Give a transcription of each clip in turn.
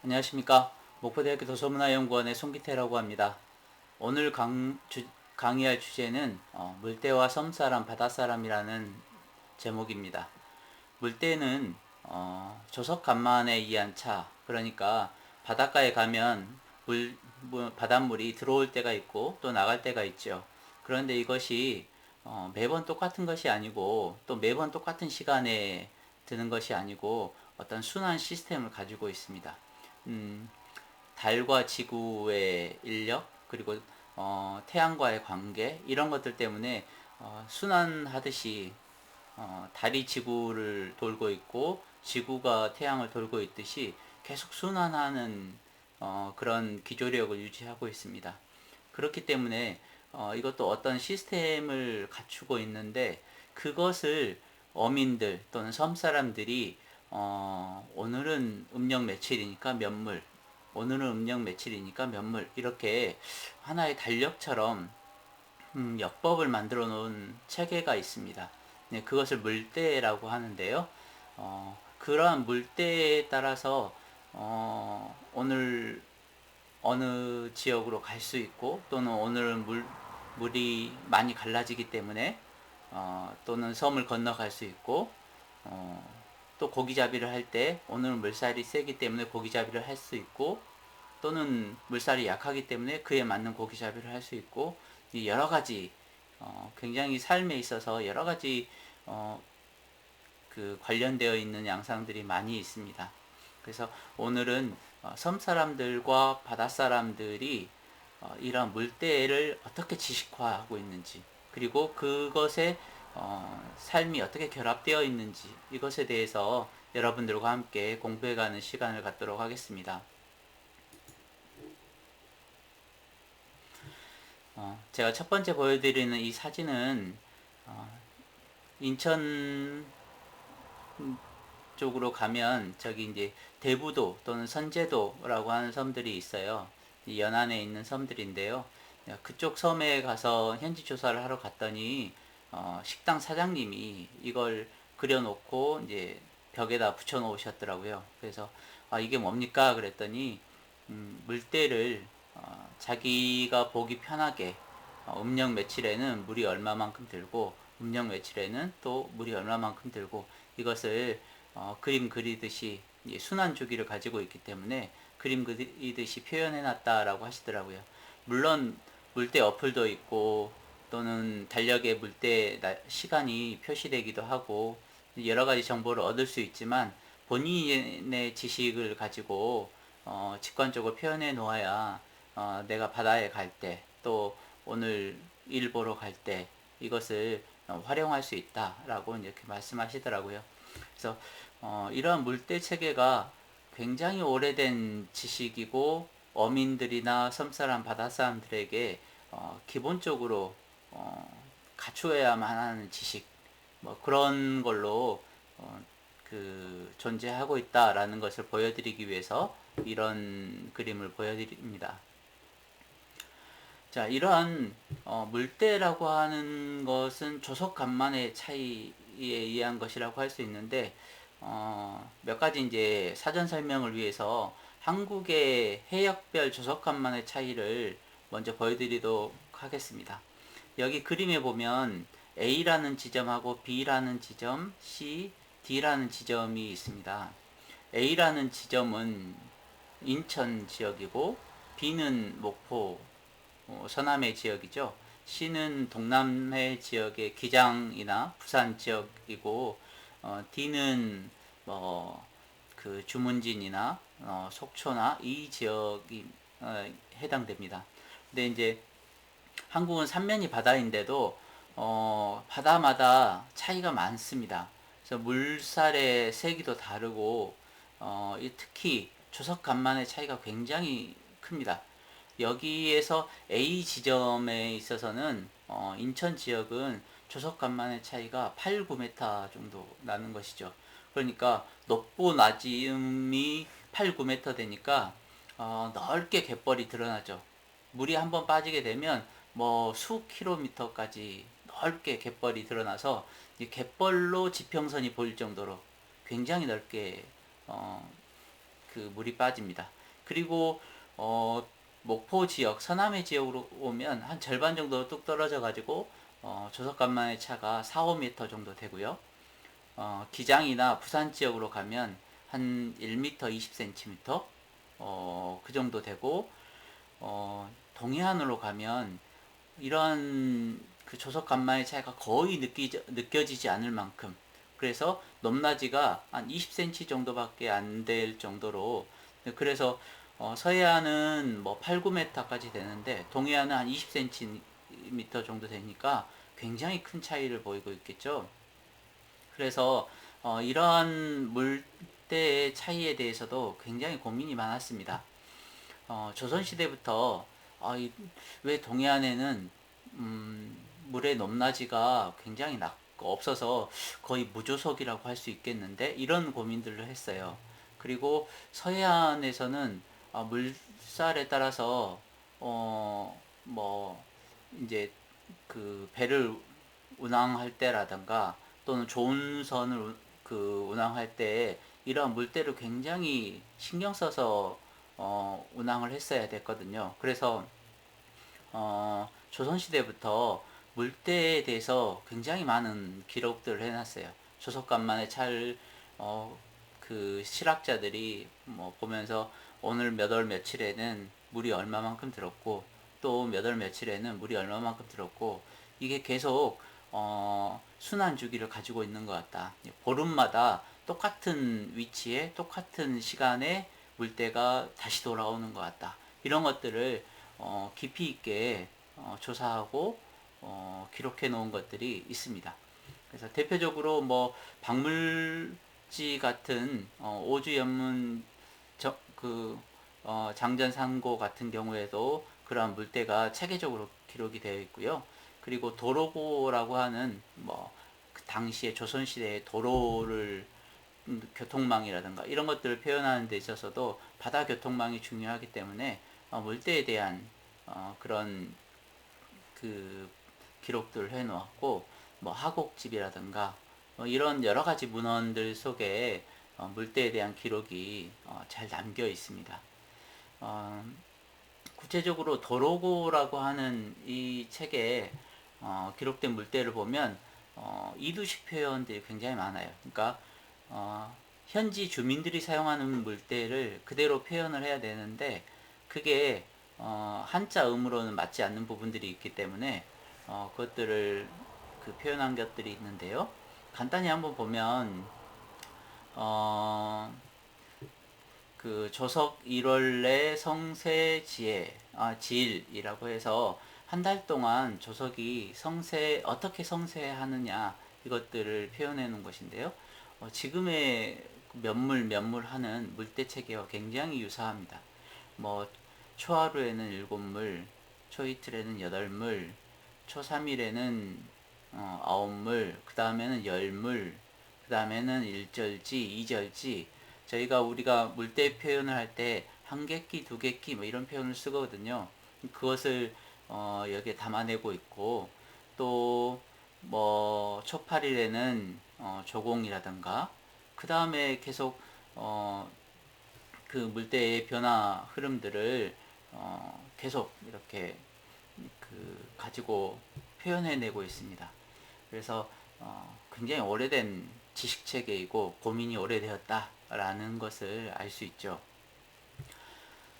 안녕하십니까. 목포대학교 도서문화연구원의 송기태라고 합니다. 오늘 강의할 주제는 물때와 섬사람, 바닷사람이라는 제목입니다. 물때는 조석간만에 의한 차, 그러니까 바닷가에 가면 바닷물이 들어올 때가 있고 또 나갈 때가 있죠. 그런데 이것이 매번 똑같은 것이 아니고 또 매번 똑같은 시간에 드는 것이 아니고 어떤 순환 시스템을 가지고 있습니다. 음, 달과 지구의 인력 그리고 태양과의 관계 이런 것들 때문에 순환하듯이 달이 지구를 돌고 있고 지구가 태양을 돌고 있듯이 계속 순환하는 그런 기조력을 유지하고 있습니다. 그렇기 때문에 이것도 어떤 시스템을 갖추고 있는데 그것을 어민들 또는 섬 사람들이 오늘은 음력 며칠이니까 몇 물, 오늘은 음력 며칠이니까 몇 물 이렇게 하나의 달력처럼 역법을 만들어 놓은 체계가 있습니다. 네, 그것을 물대라고 하는데요. 그러한 물대에 따라서 오늘 어느 지역으로 갈 수 있고 또는 오늘은 물이 많이 갈라지기 때문에 또는 섬을 건너갈 수 있고 또 고기잡이를 할 때 오늘은 물살이 세기 때문에 고기잡이를 할 수 있고 또는 물살이 약하기 때문에 그에 맞는 고기잡이를 할 수 있고 여러 가지 굉장히 삶에 있어서 여러 가지 어, 그 관련되어 있는 양상들이 많이 있습니다. 그래서 오늘은 섬 사람들과 바다 사람들이 이런 물대를 어떻게 지식화하고 있는지 그리고 그것에 삶이 어떻게 결합되어 있는지 이것에 대해서 여러분들과 함께 공부해가는 시간을 갖도록 하겠습니다. 제가 첫 번째 보여드리는 이 사진은 인천 쪽으로 가면 저기 이제 대부도 또는 선제도라고 하는 섬들이 있어요. 연안에 있는 섬들인데요. 그쪽 섬에 가서 현지 조사를 하러 갔더니 식당 사장님이 이걸 그려놓고 이제 벽에다 붙여 놓으셨더라고요. 그래서 이게 뭡니까? 그랬더니 물때를 자기가 보기 편하게 음력 며칠에는 물이 얼마만큼 들고 음력 며칠에는 또 물이 얼마만큼 들고 이것을 그림 그리듯이 순환 주기를 가지고 있기 때문에 그림 그리듯이 표현해 놨다라고 하시더라고요. 물론 물때 어플도 있고 또는 달력에 물때 시간이 표시되기도 하고 여러 가지 정보를 얻을 수 있지만 본인의 지식을 가지고 직관적으로 표현해 놓아야 내가 바다에 갈 때 또 오늘 일 보러 갈 때 이것을 활용할 수 있다라고 이렇게 말씀하시더라고요. 그래서 이러한 물때 체계가 굉장히 오래된 지식이고 어민들이나 섬사람 바다사람들에게 기본적으로 갖추어야만 하는 지식 뭐 그런 걸로 존재하고 있다라는 것을 보여드리기 위해서 이런 그림을 보여드립니다. 자, 이러한 물때라고 하는 것은 조석간만의 차이에 의한 것이라고 할 수 있는데 몇 가지 이제 사전 설명을 위해서 한국의 해역별 조석간만의 차이를 먼저 보여드리도록 하겠습니다. 여기 그림에 보면 A라는 지점하고 B라는 지점, C, D라는 지점이 있습니다. A라는 지점은 인천 지역이고 B는 목포 서남해 지역이죠. C는 동남해 지역의 기장이나 부산 지역이고 D는 그 주문진이나 속초나 이 지역이 해당됩니다. 근데 이제 한국은 삼면이 바다인데도 바다마다 차이가 많습니다. 그래서 물살의 세기도 다르고 특히 조석간만의 차이가 굉장히 큽니다. 여기에서 A 지점에 있어서는 인천 지역은 조석간만의 차이가 8, 9m 정도 나는 것이죠. 그러니까 높고 낮음이 8, 9m 되니까 넓게 갯벌이 드러나죠. 물이 한번 빠지게 되면 뭐 수 킬로미터까지 넓게 갯벌이 드러나서 이 갯벌로 지평선이 보일 정도로 굉장히 넓게 어, 그 물이 빠집니다. 그리고 목포 지역, 서남해 지역으로 오면 한 절반 정도 뚝 떨어져 가지고 조석간만의 차가 4, 5m 정도 되고요. 기장이나 부산 지역으로 가면 한 1m 20cm 그 정도 되고, 동해안으로 가면 이런 그 조석 간만의 차이가 거의 느껴지지 않을 만큼, 그래서 높낮이가 한 20cm 정도밖에 안 될 정도로, 그래서 서해안은 뭐 8, 9m까지 되는데 동해안은 한 20cm 정도 되니까 굉장히 큰 차이를 보이고 있겠죠. 그래서 이러한 물때의 차이에 대해서도 굉장히 고민이 많았습니다. 조선시대부터 왜 동해안에는 물의 높낮이가 굉장히 낮고 없어서 거의 무조석이라고 할 수 있겠는데, 이런 고민들을 했어요. 그리고 서해안에서는 물살에 따라서 뭐 이제 그 배를 운항할 때라든가 또는 좋은 선을 운항할 때 이러한 물때를 굉장히 신경 써서 운항을 했어야 됐거든요. 그래서 조선시대부터 물때에 대해서 굉장히 많은 기록들을 해놨어요. 조석간만의 그 실학자들이 뭐 보면서 오늘 몇 월 며칠에는 물이 얼마만큼 들었고 또 몇 월 며칠에는 물이 얼마만큼 들었고, 이게 계속 순환 주기를 가지고 있는 것 같다. 보름마다 똑같은 위치에 똑같은 시간에 물때가 다시 돌아오는 것 같다. 이런 것들을 깊이 있게 조사하고 기록해 놓은 것들이 있습니다. 그래서 대표적으로 뭐 박물지 같은 오주연문 장전상고 같은 경우에도 그러한 물때가 체계적으로 기록이 되어 있고요. 그리고 도로고라고 하는 그 당시에 조선시대의 도로를 교통망이라든가 이런 것들을 표현하는 데 있어서도 바다 교통망이 중요하기 때문에 물때에 대한 그런 그 기록들을 해놓았고, 뭐 하곡집이라든가 이런 여러 가지 문헌들 속에 물때에 대한 기록이 잘 남겨 있습니다. 구체적으로 도로고라고 하는 이 책에 기록된 물때를 보면 이두식 표현들이 굉장히 많아요. 그러니까 현지 주민들이 사용하는 물때를 그대로 표현을 해야 되는데 그게 한자 음으로는 맞지 않는 부분들이 있기 때문에 그것들을 표현한 것들이 있는데요. 간단히 한번 보면 그 조석 1월내 성세지혜 지일이라고 해서 한 달 동안 조석이 어떻게 성세하느냐 이것들을 표현해 놓은 것인데요. 지금의 몇물 하는 물때 체계와 굉장히 유사합니다. 뭐 초하루에는 7물, 초이틀에는 8물, 초3일에는 9물, 그 다음에는 10물, 그 다음에는 1절지, 2절지. 우리가 물때 표현을 할 때 한 객기, 두 객기 뭐 이런 표현을 쓰거든요. 그것을 여기에 담아내고 있고, 또 뭐 초팔일에는 조공이라든가, 그 다음에 계속 그 물때의 변화 흐름들을 계속 이렇게 가지고 표현해내고 있습니다. 그래서 굉장히 오래된 지식체계이고 고민이 오래되었다라는 것을 알 수 있죠.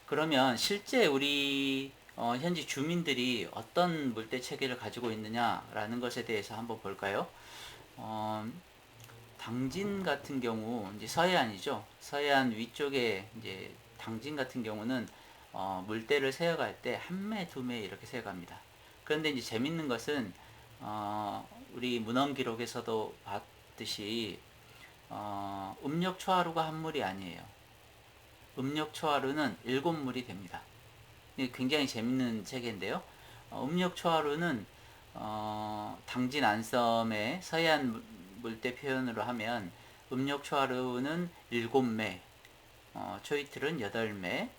그러면 실제 우리 현지 주민들이 어떤 물때 체계를 가지고 있느냐라는 것에 대해서 한번 볼까요? 당진 같은 경우 이제 서해안이죠. 서해안 위쪽에 이제 당진 같은 경우는 물때를 세어갈 때 한 매, 두 매 이렇게 세어갑니다. 그런데 이제 재밌는 것은 우리 문헌 기록에서도 봤듯이 음력 초하루가 한 물이 아니에요. 음력 초하루는 7물이 됩니다. 굉장히 재밌는 책인데요. 음력 초하루는 당진 안섬의 서해안 물때 표현으로 하면 음력 초하루는 7매, 초이틀은 8매,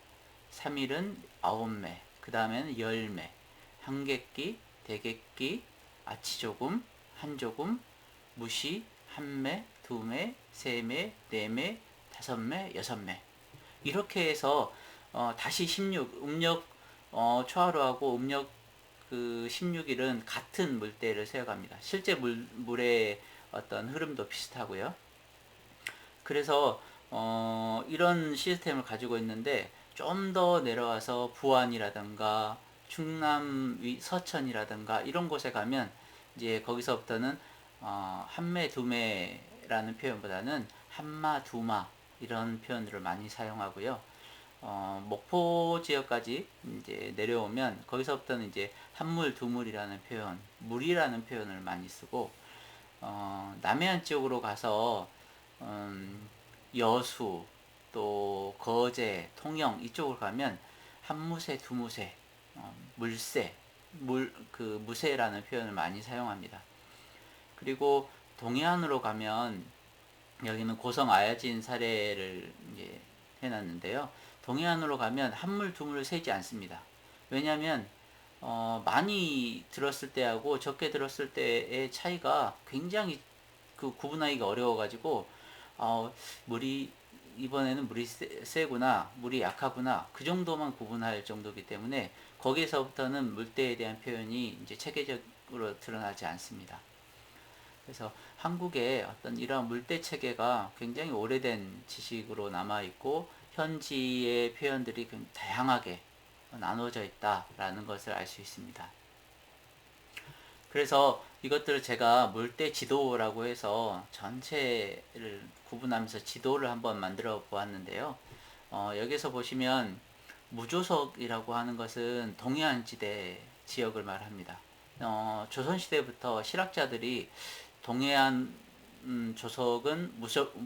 3일은 9매, 그 다음에는 10매, 한객기, 대객기, 아치조금, 한조금, 무시, 한매, 두매, 세매, 네매, 다섯매, 여섯매. 이렇게 해서 다시 16 음력 초하루하고 음력 그 16일은 같은 물대를 세어갑니다. 실제 물의 어떤 흐름도 비슷하고요. 그래서 이런 시스템을 가지고 있는데 좀 더 내려와서 부안이라든가 충남 서천이라든가 이런 곳에 가면 이제 거기서부터는 한매 두매라는 표현보다는 한마 두마 이런 표현들을 많이 사용하고요. 목포 지역까지 이제 내려오면 거기서부터는 이제 한물 두물이라는 표현, 물이라는 표현을 많이 쓰고 남해안 지역으로 가서 여수 또 거제, 통영 이쪽으로 가면 한무새, 두무새, 물새, 그 무새라는 표현을 많이 사용합니다. 그리고 동해안으로 가면 여기는 고성 아야진 사례를 이제 해놨는데요. 동해안으로 가면 한물 두물 세지 않습니다. 왜냐하면 많이 들었을 때하고 적게 들었을 때의 차이가 굉장히 그 구분하기가 어려워가지고 물이 이번에는 물이 세구나 물이 약하구나 그 정도만 구분할 정도이기 때문에 거기에서부터는 물때에 대한 표현이 이제 체계적으로 드러나지 않습니다. 그래서 한국의 어떤 이러한 물때 체계가 굉장히 오래된 지식으로 남아 있고 현지의 표현들이 다양하게 나누어져 있다라는 것을 알 수 있습니다. 그래서 이것들을 제가 물때 지도라고 해서 전체를 구분하면서 지도를 한번 만들어 보았는데요. 여기서 보시면 무조석이라고 하는 것은 동해안지대 지역을 말합니다. 조선시대부터 실학자들이 동해안 조석은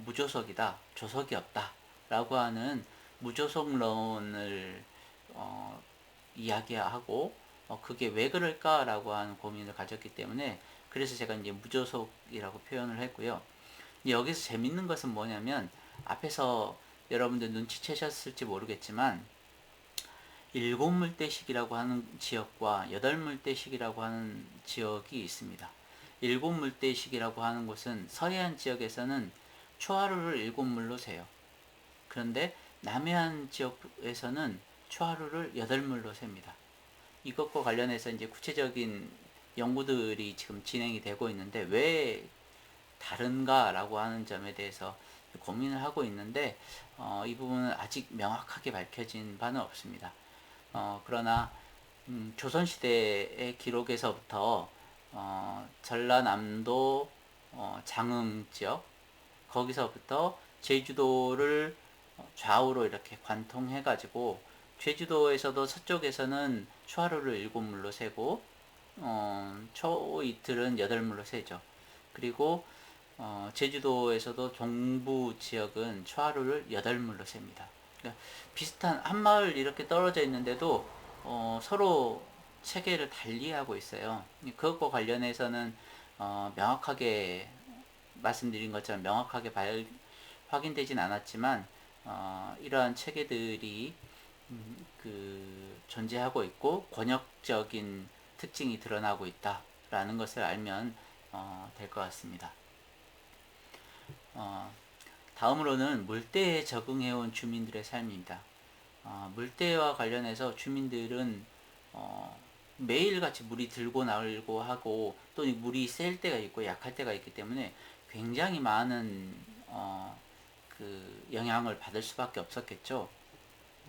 무조석이다, 조석이 없다 라고 하는 무조석론을 이야기하고 그게 왜 그럴까라고 하는 고민을 가졌기 때문에 그래서 제가 이제 무조석이라고 표현을 했고요. 여기서 재밌는 것은 뭐냐면 앞에서 여러분들 눈치채셨을지 모르겠지만 일곱 물대식이라고 하는 지역과 여덟 물대식이라고 하는 지역이 있습니다. 일곱 물대식이라고 하는 곳은 서해안 지역에서는 초하루를 일곱 물로 세요. 그런데 남해안 지역에서는 초하루를 여덟 물로 셉니다. 이것과 관련해서 이제 구체적인 연구들이 지금 진행이 되고 있는데 왜 다른가라고 하는 점에 대해서 고민을 하고 있는데 이 부분은 아직 명확하게 밝혀진 바는 없습니다. 그러나 조선시대의 기록에서부터 전라남도 장흥 지역 거기서부터 제주도를 좌우로 이렇게 관통해 가지고 제주도에서도 서쪽에서는 초하루를 일곱 물로 세고 초 이틀은 여덟 물로 세죠. 그리고 제주도에서도 동부 지역은 초하루를 여덟 물로 셉니다. 그러니까 비슷한 한 마을 이렇게 떨어져 있는데도 서로 체계를 달리하고 있어요. 그것과 관련해서는 명확하게 말씀드린 것처럼 명확하게 확인되진 않았지만 이러한 체계들이 존재하고 있고 권역적인 특징이 드러나고 있다라는 것을 알면 될 것 같습니다. 다음으로는 물때에 적응해온 주민들의 삶입니다. 물때와 관련해서 주민들은 매일같이 물이 들고 나오고 하고 또 물이 셀 때가 있고 약할 때가 있기 때문에 굉장히 많은 그 영향을 받을 수밖에 없었겠죠.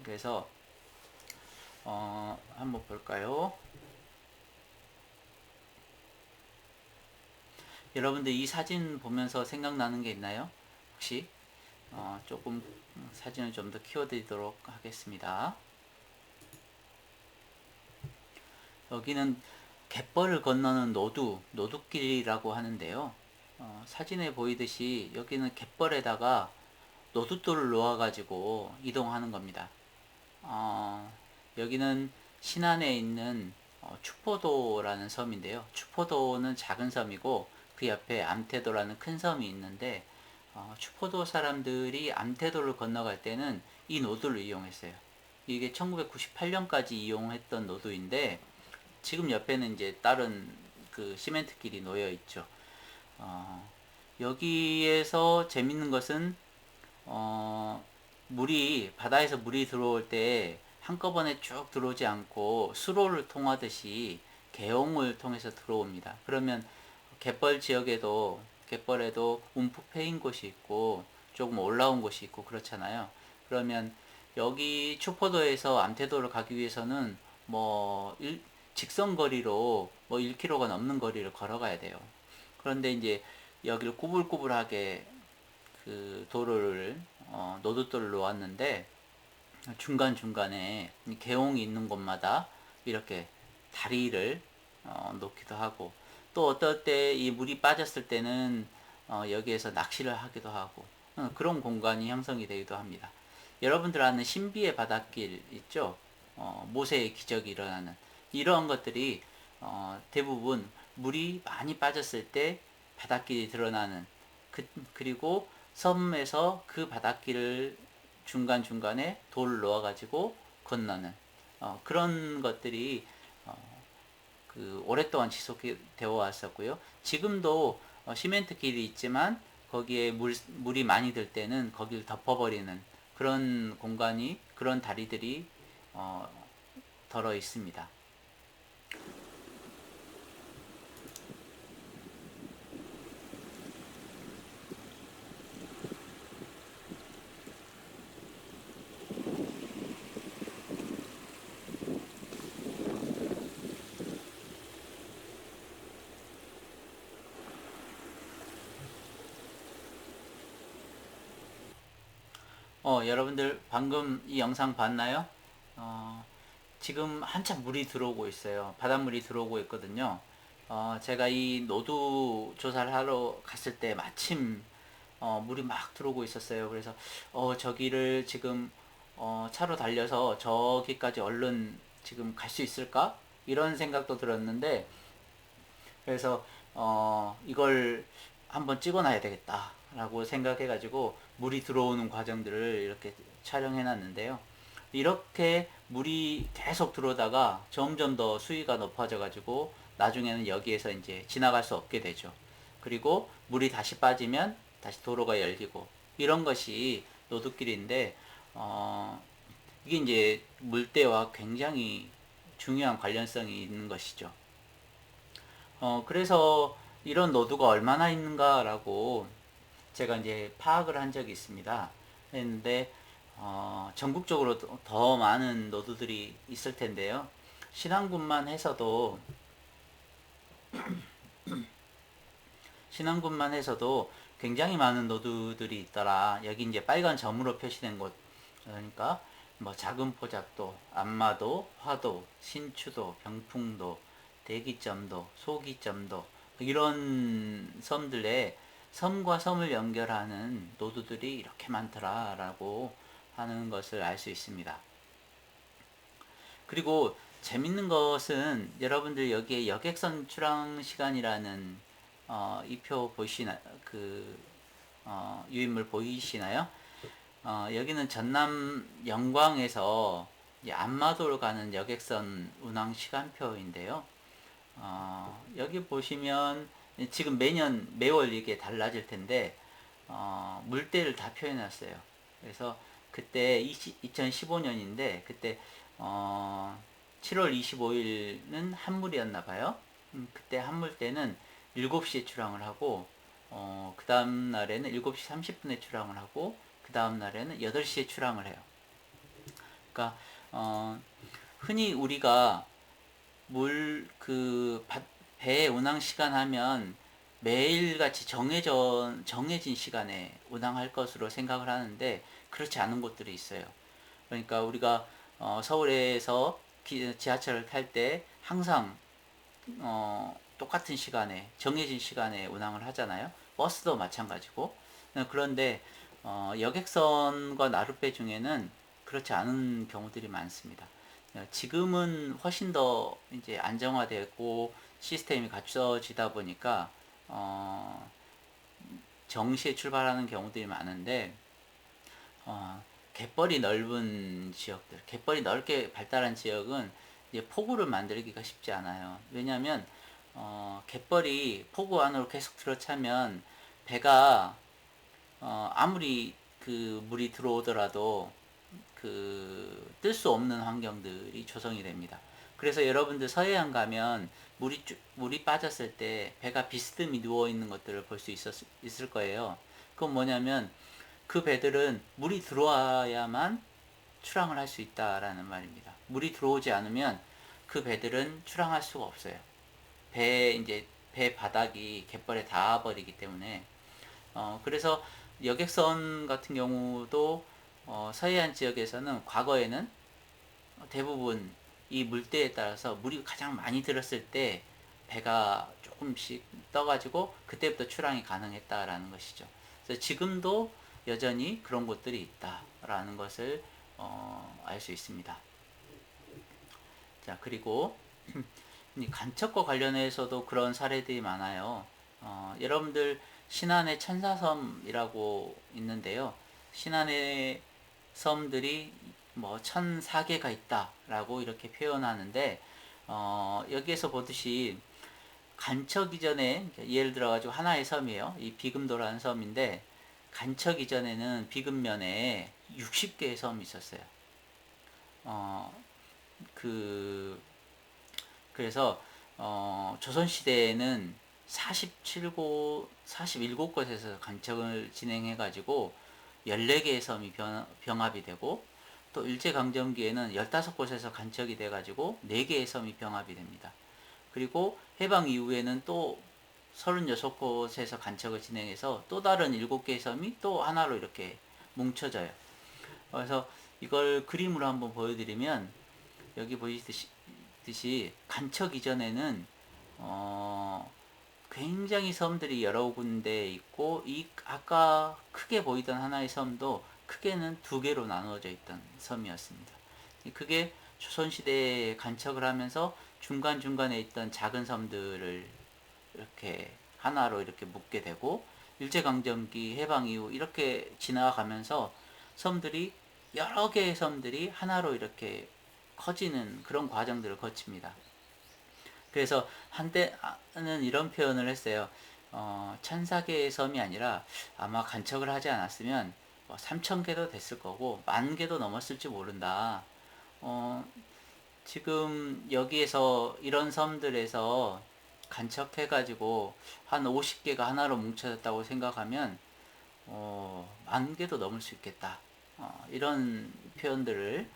그래서 한번 볼까요? 여러분들 이 사진 보면서 생각나는 게 있나요? 혹시 조금 사진을 좀 더 키워드리도록 하겠습니다. 여기는 갯벌을 건너는 노두길이라고 하는데요. 사진에 보이듯이 여기는 갯벌에다가 노둣돌을 놓아가지고 이동하는 겁니다. 여기는 신안에 있는 추포도라는 섬인데요. 추포도는 작은 섬이고 그 옆에 암태도라는 큰 섬이 있는데 추포도 사람들이 암태도를 건너갈 때는 이 노도를 이용했어요. 이게 1998년까지 이용했던 노도인데 지금 옆에는 이제 다른 그 시멘트 길이 놓여 있죠. 여기에서 재밌는 것은 물이 바다에서 물이 들어올 때 한꺼번에 쭉 들어오지 않고 수로를 통하듯이 계용을 통해서 들어옵니다. 그러면 갯벌 지역에도 갯벌에도 움푹 패인 곳이 있고 조금 올라온 곳이 있고 그렇잖아요. 그러면 여기 추포도에서 암태도를 가기 위해서는 뭐 직선 거리로 뭐 1km가 넘는 거리를 걸어가야 돼요. 그런데 이제 여기를 꾸불꾸불하게 그 도로를 노드도를 놓았는데 중간중간에 계곡이 있는 곳마다 이렇게 다리를 놓기도 하고, 또 어떨 때 이 물이 빠졌을 때는 여기에서 낚시를 하기도 하고 그런 공간이 형성이 되기도 합니다. 여러분들 아는 신비의 바닷길 있죠? 모세의 기적이 일어나는 이러한 것들이 대부분 물이 많이 빠졌을 때 바닷길이 드러나는 그리고 섬에서 그 바닷길을 중간중간에 돌을 놓아가지고 건너는 그런 것들이 그 오랫동안 지속되어 왔었고요. 지금도 시멘트 길이 있지만 거기에 물이 많이 들 때는 거기를 덮어버리는 그런 공간이, 그런 다리들이 어, 덜어 있습니다. 여러분들 방금 이 영상 봤나요? 어, 지금 한참 물이 들어오고 있어요. 바닷물이 들어오고 있거든요. 제가 이 노두 조사를 하러 갔을 때 마침 물이 막 들어오고 있었어요. 그래서 저기를 지금 차로 달려서 저기까지 얼른 지금 갈 수 있을까? 이런 생각도 들었는데, 그래서 이걸 한번 찍어놔야 되겠다라고 생각해가지고 물이 들어오는 과정들을 이렇게 촬영해 놨는데요. 이렇게 물이 계속 들어오다가 점점 더 수위가 높아져가지고 나중에는 여기에서 이제 지나갈 수 없게 되죠. 그리고 물이 다시 빠지면 다시 도로가 열리고 이런 것이 노드길인데, 어, 이게 이제 물때와 굉장히 중요한 관련성이 있는 것이죠. 그래서 이런 노드가 얼마나 있는가라고 제가 이제 파악을 한 적이 있습니다. 했는데, 전국적으로 더 많은 노드들이 있을 텐데요. 신안군만 해서도, 신안군만 해서도 굉장히 많은 노드들이 있더라. 여기 이제 빨간 점으로 표시된 곳. 그러니까, 뭐 작은 포작도, 안마도, 화도, 신추도, 병풍도, 대기점도, 소기점도 이런 섬들에 섬과 섬을 연결하는 노드들이 이렇게 많더라라고 하는 것을 알 수 있습니다. 그리고 재밌는 것은 여러분들 여기에 여객선 출항 시간이라는 이표 보이시나 그 유인물 보이시나요? 여기는 전남 영광에서 안마도를 가는 여객선 운항 시간표인데요. 여기 보시면 지금 매월 이게 달라질 텐데 물때를 다 표해놨어요. 그래서 그때 2015년인데 그때 7월 25일은 한물이었나 봐요. 그때 한물 때는 7시에 출항을 하고 그 다음 날에는 7시 30분에 출항을 하고 그 다음 날에는 8시에 출항을 해요. 그러니까 흔히 우리가 배 운항 시간 하면 매일같이 정해진 시간에 운항할 것으로 생각을 하는데 그렇지 않은 곳들이 있어요. 그러니까 우리가 서울에서 지하철을 탈 때 항상 똑같은 시간에 정해진 시간에 운항을 하잖아요. 버스도 마찬가지고. 그런데 여객선과 나룻배 중에는 그렇지 않은 경우들이 많습니다. 지금은 훨씬 더 이제 안정화되고 시스템이 갖춰지다 보니까 정시에 출발하는 경우들이 많은데 갯벌이 넓은 지역들, 갯벌이 넓게 발달한 지역은 이제 포구를 만들기가 쉽지 않아요. 왜냐하면 갯벌이 포구 안으로 계속 들어차면 배가 아무리 그 물이 들어오더라도 그 뜰 수 없는 환경들이 조성이 됩니다. 그래서 여러분들 서해안 가면 물이 빠졌을 때 배가 비스듬히 누워 있는 것들을 볼 수 있을 거예요. 그건 뭐냐면 그 배들은 물이 들어와야만 출항을 할 수 있다라는 말입니다. 물이 들어오지 않으면 그 배들은 출항할 수가 없어요. 배 바닥이 갯벌에 닿아버리기 때문에 그래서 여객선 같은 경우도 서해안 지역에서는 과거에는 대부분 이 물때에 따라서 물이 가장 많이 들었을 때 배가 조금씩 떠가지고 그때부터 출항이 가능했다라는 것이죠. 그래서 지금도 여전히 그런 곳들이 있다라는 것을 알 수 있습니다. 자, 그리고 간척과 관련해서도 그런 사례들이 많아요. 여러분들 신안의 천사섬이라고 있는데요. 신안의 섬들이 뭐 1004개가 있다라고 이렇게 표현하는데 여기에서 보듯이 간척 이전에 예를 들어 가지고 하나의 섬이에요. 이 비금도라는 섬인데 간척 이전에는 비금면에 60개의 섬이 있었어요. 그 그래서 조선시대에는 47곳에서 간척을 진행해 가지고 14개의 섬이 병합이 되고 또 일제강점기에는 15곳에서 간척이 돼 가지고 4개의 섬이 병합이 됩니다. 그리고 해방 이후에는 또 36곳에서 간척을 진행해서 또 다른 7개의 섬이 또 하나로 이렇게 뭉쳐져요. 그래서 이걸 그림으로 한번 보여드리면 여기 보시듯이 간척 이전에는 굉장히 섬들이 여러 군데 있고 이 아까 크게 보이던 하나의 섬도 크게는 2개로 나누어져 있던 섬이었습니다. 그게 조선시대에 간척을 하면서 중간중간에 있던 작은 섬들을 이렇게 하나로 이렇게 묶게 되고 일제강점기 해방 이후 이렇게 지나가면서 섬들이 여러 개의 섬들이 하나로 이렇게 커지는 그런 과정들을 거칩니다. 그래서 한때는 이런 표현을 했어요. 1004개의 섬이 아니라 아마 간척을 하지 않았으면 3000개도 됐을 거고 10,000개도 넘었을지 모른다. 지금 여기에서 이런 섬들에서 간척해가지고 한 50개가 하나로 뭉쳐졌다고 생각하면 10,000개도 넘을 수 있겠다. 이런 표현들을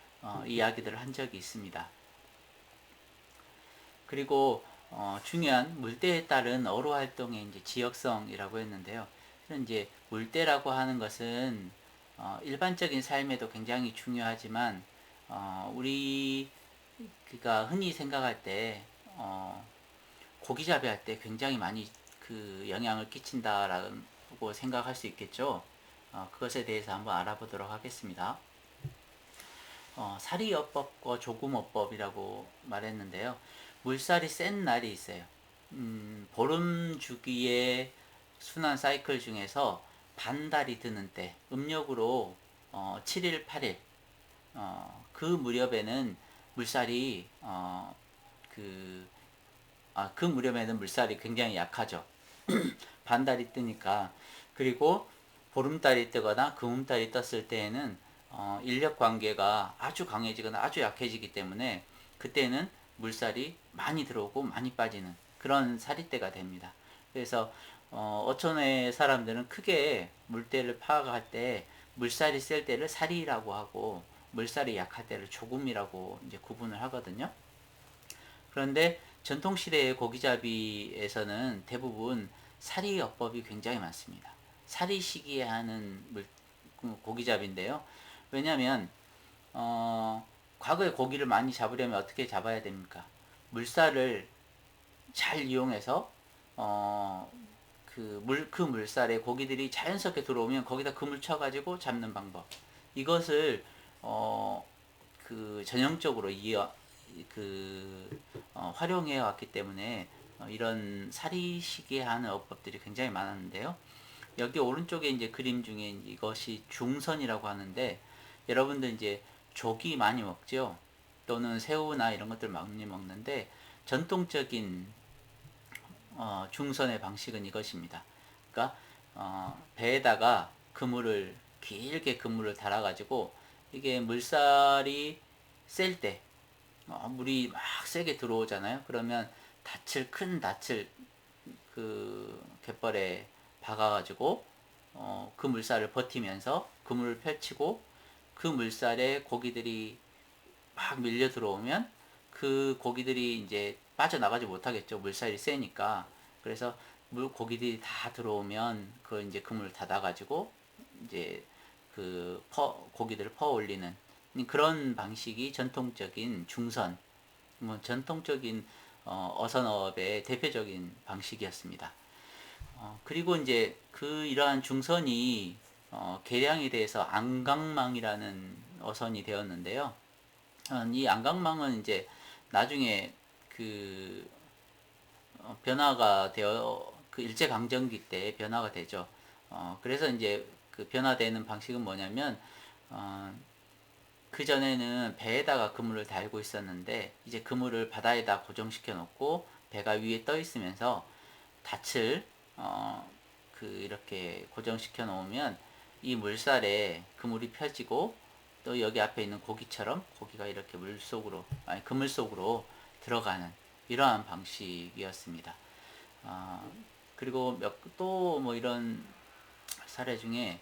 이야기들을 한 적이 있습니다. 그리고 중요한 물때에 따른 어로 활동의 이제 지역성이라고 했는데요. 이제 물때라고 하는 것은 일반적인 삶에도 굉장히 중요하지만 우리가 흔히 생각할 때 고기잡이 할 때 굉장히 많이 그 영향을 끼친다라고 생각할 수 있겠죠. 그것에 대해서 한번 알아보도록 하겠습니다. 사리어법과 조금어법이라고 말했는데요. 물살이 센 날이 있어요. 보름 주기의 순환 사이클 중에서 반달이 드는 때, 음력으로 7일, 8일, 그 무렵에는 물살이 그 무렵에는 물살이 굉장히 약하죠. 반달이 뜨니까. 그리고 보름달이 뜨거나 금음달이 떴을 때에는 인력 관계가 아주 강해지거나 아주 약해지기 때문에 그때는 물살이 많이 들어오고 많이 빠지는 그런 사리때가 됩니다. 그래서 어촌의 사람들은 크게 물때를 파악할 때 물살이 셀 때를 사리라고 하고 물살이 약할 때를 조금이라고 이제 구분을 하거든요. 그런데 전통시대의 고기잡이에서는 대부분 사리어법이 굉장히 많습니다. 사리 시기에 하는 고기잡인데요. 왜냐하면 과거에 고기를 많이 잡으려면 어떻게 잡아야 됩니까? 물살을 잘 이용해서 그 물살에 고기들이 자연스럽게 들어오면 거기다 그물 쳐가지고 잡는 방법. 이것을 전형적으로 활용해 왔기 때문에 이런 사리시기에 하는 어법들이 굉장히 많았는데요. 여기 오른쪽에 이제 그림 중에 이것이 중선이라고 하는데 여러분들 이제 조기 많이 먹죠. 또는 새우나 이런 것들 많이 먹는데 전통적인 중선의 방식은 이것입니다. 그러니까 배에다가 그물을 길게 그물을 달아가지고 이게 물살이 셀 때 물이 막 세게 들어오잖아요. 그러면 큰 닻을 그 갯벌에 박아가지고 그 물살을 버티면서 그물을 펼치고 그 물살에 고기들이 막 밀려 들어오면 그 고기들이 이제 빠져나가지 못하겠죠. 물살이 세니까. 그래서 고기들이 다 들어오면 그 이제 그물을 닫아가지고 이제 고기들을 퍼 올리는 그런 방식이 전통적인 중선, 뭐 전통적인 어선업의 대표적인 방식이었습니다. 그리고 이제 이러한 중선이 개량이 돼서 안강망이라는 어선이 되었는데요. 이 안강망은 이제 나중에 그 변화가 되어 그 일제강점기 때 변화가 되죠. 그래서 이제 그 변화되는 방식은 뭐냐면 그 전에는 배에다가 그물을 달고 있었는데 이제 그물을 바다에다 고정시켜 놓고 배가 위에 떠 있으면서 닻을 이렇게 고정시켜 놓으면 이 물살에 그물이 펴지고 또 여기 앞에 있는 고기처럼 고기가 이렇게 그물 속으로 들어가는 이러한 방식이었습니다. 그리고 또 뭐 이런 사례 중에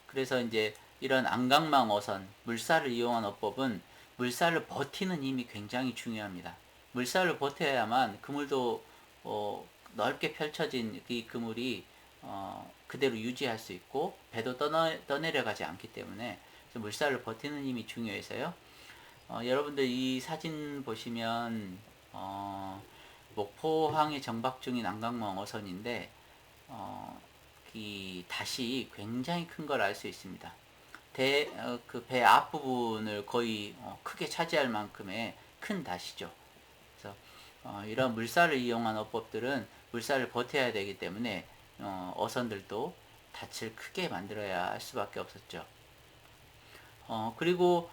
그래서 이제 이런 안강망 어선, 물살을 이용한 어법은 물살을 버티는 힘이 굉장히 중요합니다. 물살을 버텨야만 그물도 넓게 펼쳐진 이 그물이 그대로 유지할 수 있고 배도 떠내려가지 않기 때문에 물살을 버티는 힘이 중요해서요. 여러분들 이 사진 보시면 목포항에 정박 중인 안강망 어선인데 이 닷이 굉장히 큰 걸 알 수 있습니다. 그 배 앞부분을 거의 크게 차지할 만큼의 큰 닷이죠. 그래서 이런 물살을 이용한 어법들은 물살을 버텨야 되기 때문에 어선들도 닻을 크게 만들어야 할 수밖에 없었죠. 그리고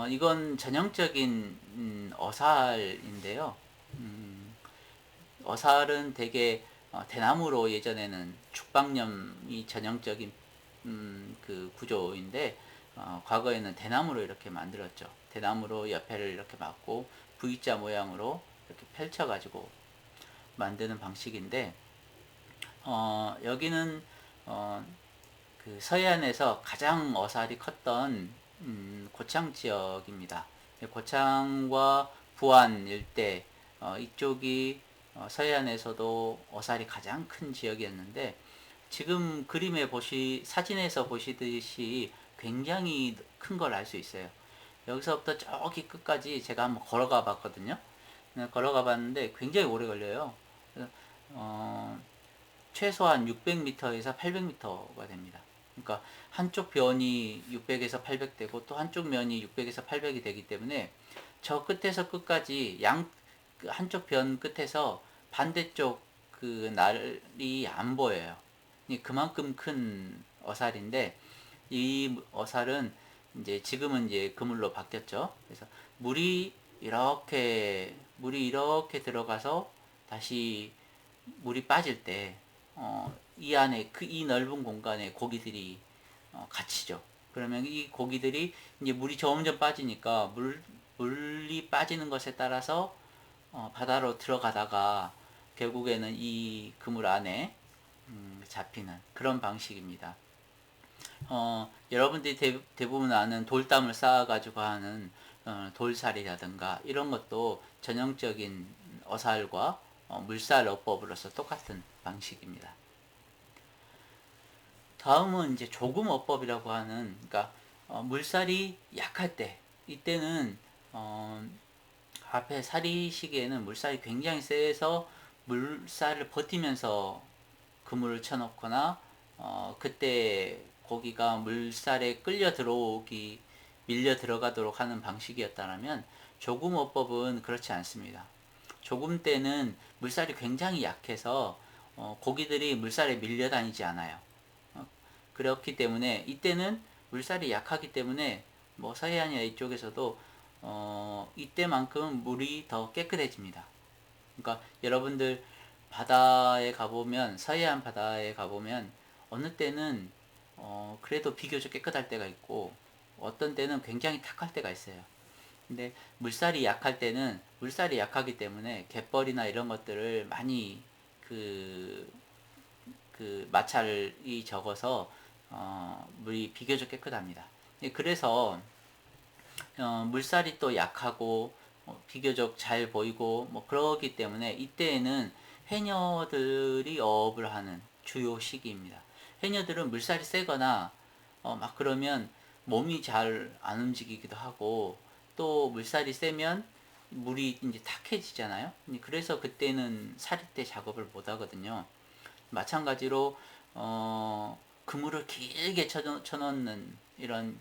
이건 전형적인 어살인데요. 어살은 대개 대나무로 예전에는 죽방염이 전형적인 그 구조인데 과거에는 대나무로 이렇게 만들었죠. 대나무로 옆에를 이렇게 막고 V자 모양으로 이렇게 펼쳐가지고 만드는 방식인데 여기는 그 서해안에서 가장 어살이 컸던 고창 지역입니다. 고창과 부안 일대 이쪽이 서해안에서도 어살이 가장 큰 지역이었는데 지금 사진에서 보시듯이 굉장히 큰 걸 알 수 있어요. 여기서부터 저기 끝까지 제가 한번 걸어가 봤거든요. 걸어가 봤는데 굉장히 오래 걸려요. 최소한 600m에서 800m가 됩니다. 그러니까 한쪽 변이 600에서 800 되고 또 한쪽 면이 600에서 800이 되기 때문에 저 끝에서 끝까지 한쪽 변 끝에서 반대쪽 그 날이 안 보여요. 그만큼 큰 어살인데 이 어살은 이제 지금은 이제 그물로 바뀌었죠. 그래서 물이 이렇게 들어가서 다시 물이 빠질 때 이 안에 이 넓은 공간에 고기들이 갇히죠. 그러면 이 고기들이 이제 물이 점점 빠지니까 물이 빠지는 것에 따라서 바다로 들어가다가 결국에는 이 그물 안에 잡히는 그런 방식입니다. 여러분들이 대부분 아는 돌담을 쌓아가지고 하는 돌살이라든가 이런 것도 전형적인 어살과 물살 어법으로서 똑같은 방식입니다. 다음은 이제 조금 어법이라고 하는, 그러니까 물살이 약할 때, 이때는 앞에 사리 시기에는 물살이 굉장히 세서 물살을 버티면서 그물을 쳐놓거나 그때 고기가 물살에 밀려 들어가도록 하는 방식이었다면 조금 어법은 그렇지 않습니다. 조금 때는 물살이 굉장히 약해서 고기들이 물살에 밀려 다니지 않아요. 그렇기 때문에 이때는 물살이 약하기 때문에 뭐 서해안이나 이쪽에서도 이때만큼 물이 더 깨끗해집니다. 그러니까 여러분들 바다에 가보면, 서해안 바다에 가보면 어느 때는 그래도 비교적 깨끗할 때가 있고 어떤 때는 굉장히 탁할 때가 있어요. 근데 물살이 약할 때는 물살이 약하기 때문에 갯벌이나 이런 것들을 많이 그, 그 마찰이 적어서 물이 비교적 깨끗합니다. 그래서 물살이 또 약하고 비교적 잘 보이고 뭐 그러기 때문에 이때에는 해녀들이 어업을 하는 주요 시기입니다. 해녀들은 물살이 세거나 막 그러면 몸이 잘 안 움직이기도 하고 또 물살이 세면 물이 이제 탁해지잖아요. 그래서 그때는 사리대 작업을 못 하거든요. 마찬가지로 그물을 길게 쳐놓는 이런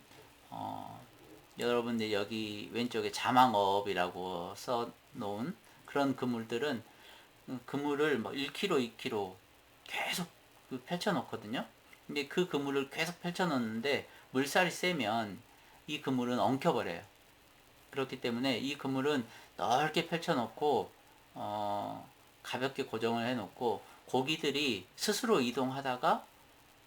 여러분들 여기 왼쪽에 자망어업이라고 써놓은 그런 그물들은 그물을 뭐 1km, 2km 계속 펼쳐 놓거든요. 근데 그 그물을 계속 펼쳐 놓는데 물살이 세면 이 그물은 엉켜버려요. 그렇기 때문에 이 그물은 넓게 펼쳐 놓고 가볍게 고정을 해 놓고 고기들이 스스로 이동하다가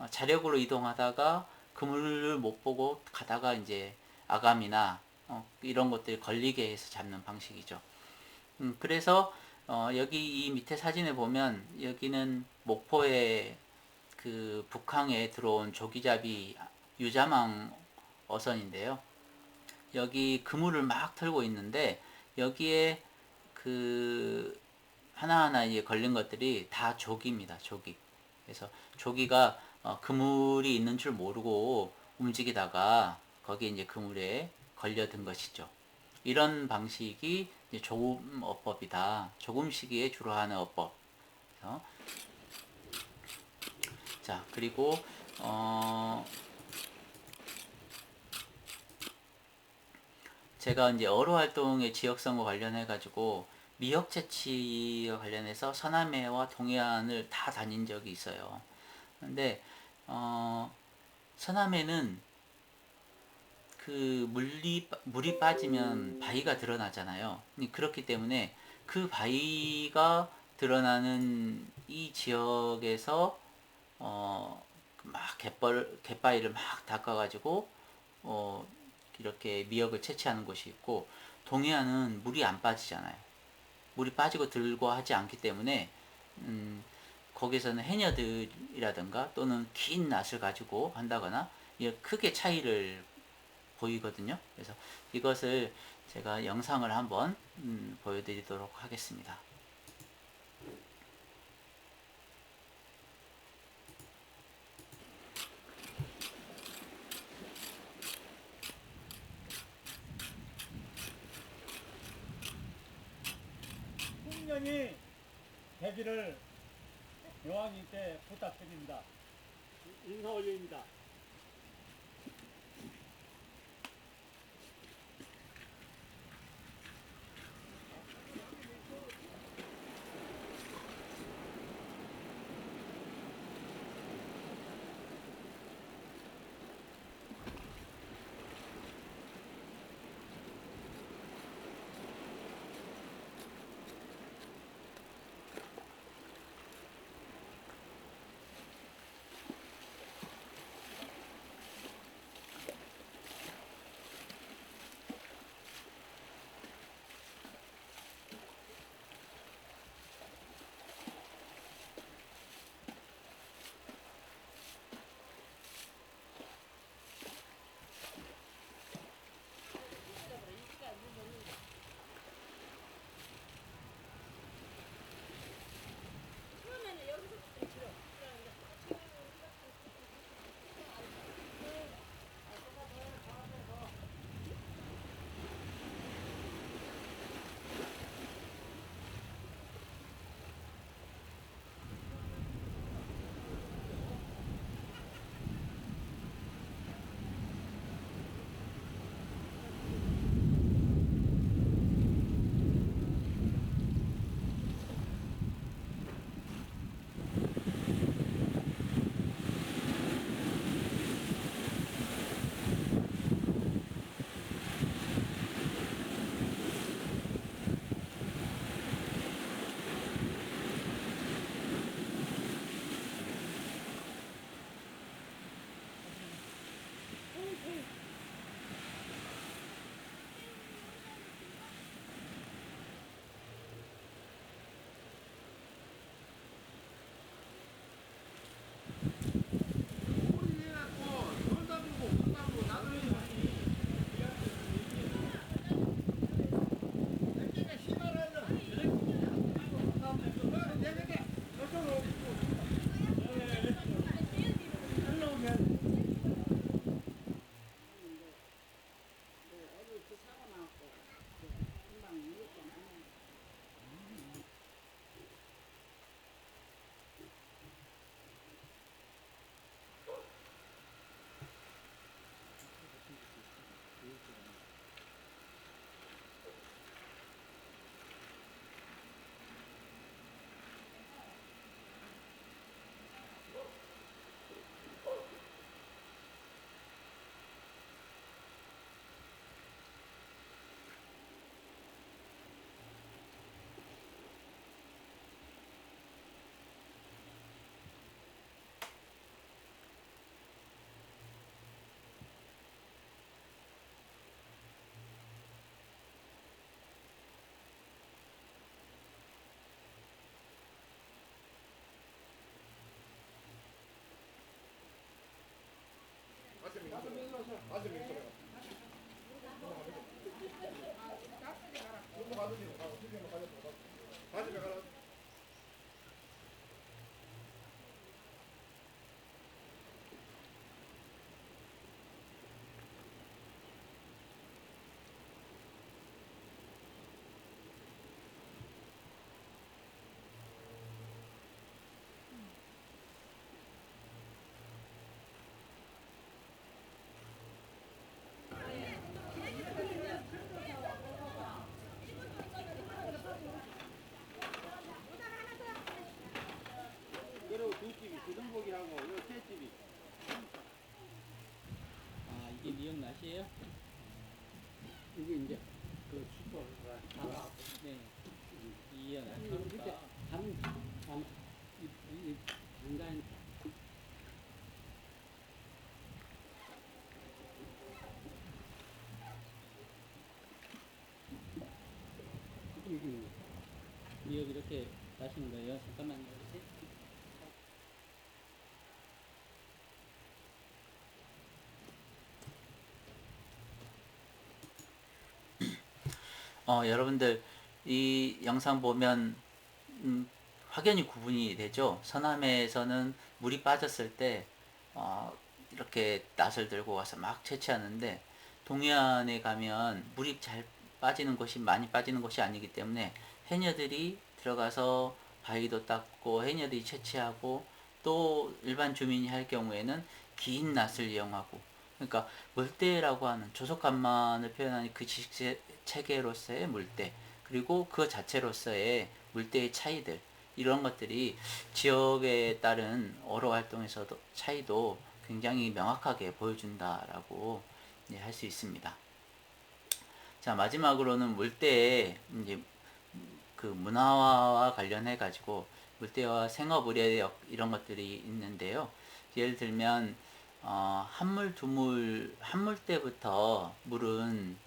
자력으로 이동하다가 그물을 못 보고 가다가 이제 아감이나 이런 것들이 걸리게 해서 잡는 방식이죠. 그래서 여기 이 밑에 사진에 보면 여기는 목포의 그 북항에 들어온 조기잡이 유자망 어선인데요. 여기 그물을 막 틀고 있는데 여기에 그 하나하나 이제 걸린 것들이 다 조기입니다. 조기. 그래서 조기가 그물이 있는 줄 모르고 움직이다가 거기에 이제 그물에 걸려든 것이죠. 이런 방식이 이제 조금 어법이다. 조금 시기에 주로 하는 어법. 그래서 자, 그리고 제가 이제 어로 활동의 지역성과 관련해 가지고 미역 채취와 관련해서 서남해와 동해안을 다 다닌 적이 있어요. 근데 서남해는 그 물이 빠지면 바위가 드러나잖아요. 그렇기 때문에 그 바위가 드러나는 이 지역에서 막 갯바위를 막 닦아가지고 어, 이렇게 미역을 채취하는 곳이 있고 동해안은 물이 안 빠지잖아요. 물이 빠지고 들고 하지 않기 때문에 음, 거기서는 해녀들이라든가 또는 긴 낫을 가지고 한다거나 크게 차이를 보이거든요. 그래서 이것을 제가 영상을 한번 보여드리도록 하겠습니다. 풍년이 되기를 여왕님께 부탁드립니다. 인사 올립니다. 그리고 두 집이 구정복이라고 요 세 집이. 아, 이게 미역 낫이에요? 이게 이제 그 슈퍼가 다 네. 이연 이렇게 이 간간 미역 이렇게 나시는 거예요? 잠깐만요. 여러분들 이 영상 보면 확연히 구분이 되죠. 서남해에서는 물이 빠졌을 때 이렇게 낫을 들고 와서 막 채취하는데, 동해안에 가면 물이 잘 빠지는 곳이 많이 빠지는 곳이 아니기 때문에 해녀들이 들어가서 바위도 닦고 해녀들이 채취하고, 또 일반 주민이 할 경우에는 긴 낫을 이용하고, 그러니까 물대라고 하는 조속간만을 표현하는 그 지식 체계로서의 물대, 그리고 그 자체로서의 물대의 차이들, 이런 것들이 지역에 따른 어로 활동에서도 차이도 굉장히 명확하게 보여준다라고 할 수 있습니다. 자, 마지막으로는 물대의 이제 그 문화와 관련해 가지고 물대와 생업 의례력 이런 것들이 있는데요. 예를 들면 한물 두물 한물 때부터 물은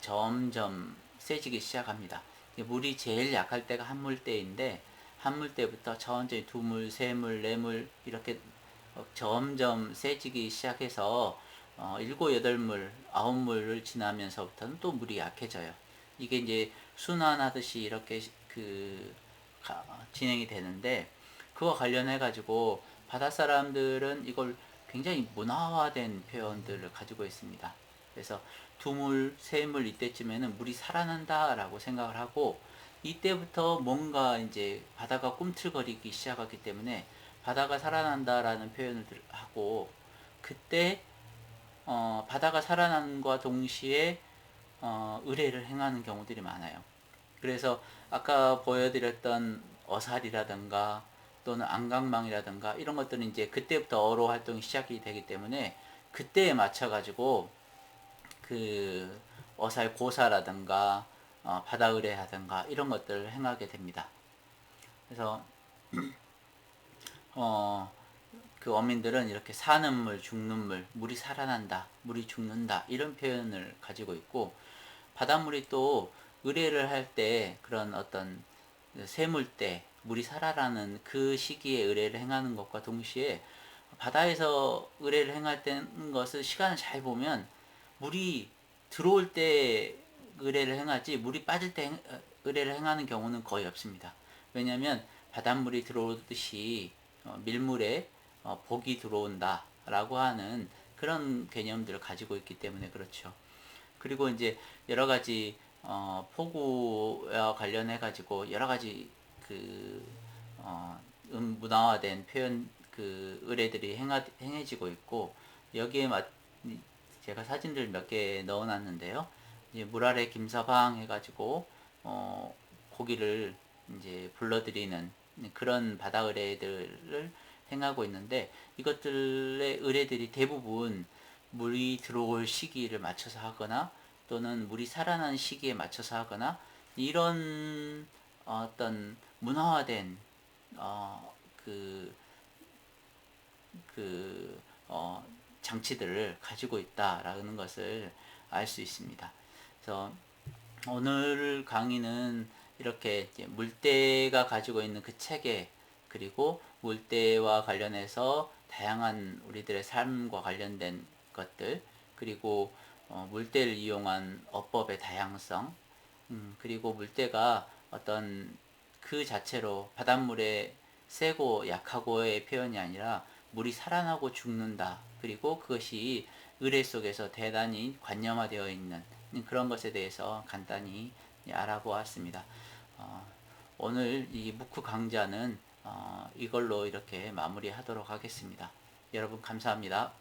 점점 세지기 시작합니다. 물이 제일 약할 때가 한물 때인데, 한물 때부터 천천히 두물, 세물, 네물 이렇게 점점 세지기 시작해서 일곱, 여덟 물, 아홉 물을 지나면서부터는 또 물이 약해져요. 이게 이제 순환하듯이 이렇게 진행이 되는데, 그와 관련해 가지고 바다 사람들은 이걸 굉장히 문화화된 표현들을 가지고 있습니다. 그래서 두물, 세물 이때쯤에는 물이 살아난다라고 생각을 하고, 이때부터 뭔가 이제 바다가 꿈틀거리기 시작하기 때문에 바다가 살아난다라는 표현을 하고, 그때 바다가 살아남과 동시에 의뢰를 행하는 경우들이 많아요. 그래서 아까 보여드렸던 어살이라든가 또는 안강망이라든가 이런 것들은 이제 그때부터 어로 활동이 시작이 되기 때문에, 그때에 맞춰 가지고 그 어살 고사라든가 바다 의뢰하든가 이런 것들을 행하게 됩니다. 그래서 그 어민들은 이렇게 사는 물, 죽는 물, 물이 살아난다, 물이 죽는다 이런 표현을 가지고 있고, 바닷물이 또 의뢰를 할 때 그런 어떤 새물 때 물이 살아나는 그 시기에 의뢰를 행하는 것과 동시에, 바다에서 의뢰를 행할 때는 것을 시간을 잘 보면 물이 들어올 때 의뢰를 행하지 물이 빠질 때 의뢰를 행하는 경우는 거의 없습니다. 왜냐하면 바닷물이 들어오듯이 밀물에 복이 들어온다라고 하는 그런 개념들을 가지고 있기 때문에 그렇죠. 그리고 이제 여러 가지 폭우와 관련해 가지고 여러 가지 그 문화화된 표현 그 의뢰들이 행해지고 있고, 여기에 제가 사진들 몇 개 넣어놨는데요. 이제 물 아래 김서방 해가지고 고기를 이제 불러들이는 그런 바다 의뢰들을 행하고 있는데, 이것들의 의뢰들이 대부분 물이 들어올 시기를 맞춰서 하거나 또는 물이 살아나는 시기에 맞춰서 하거나, 이런 어떤 문화화된 어, 그, 그, 장치들을 가지고 있다라는 것을 알 수 있습니다. 그래서 오늘 강의는 이렇게 물대가 가지고 있는 그 체계, 그리고 물대와 관련해서 다양한 우리들의 삶과 관련된 것들, 그리고 물때를 이용한 어법의 다양성, 그리고 물때가 어떤 그 자체로 바닷물의 세고 약하고의 표현이 아니라 물이 살아나고 죽는다. 그리고 그것이 의례 속에서 대단히 관념화되어 있는 그런 것에 대해서 간단히 알아보았습니다. 오늘 이 무크 강좌는 이걸로 이렇게 마무리하도록 하겠습니다. 여러분 감사합니다.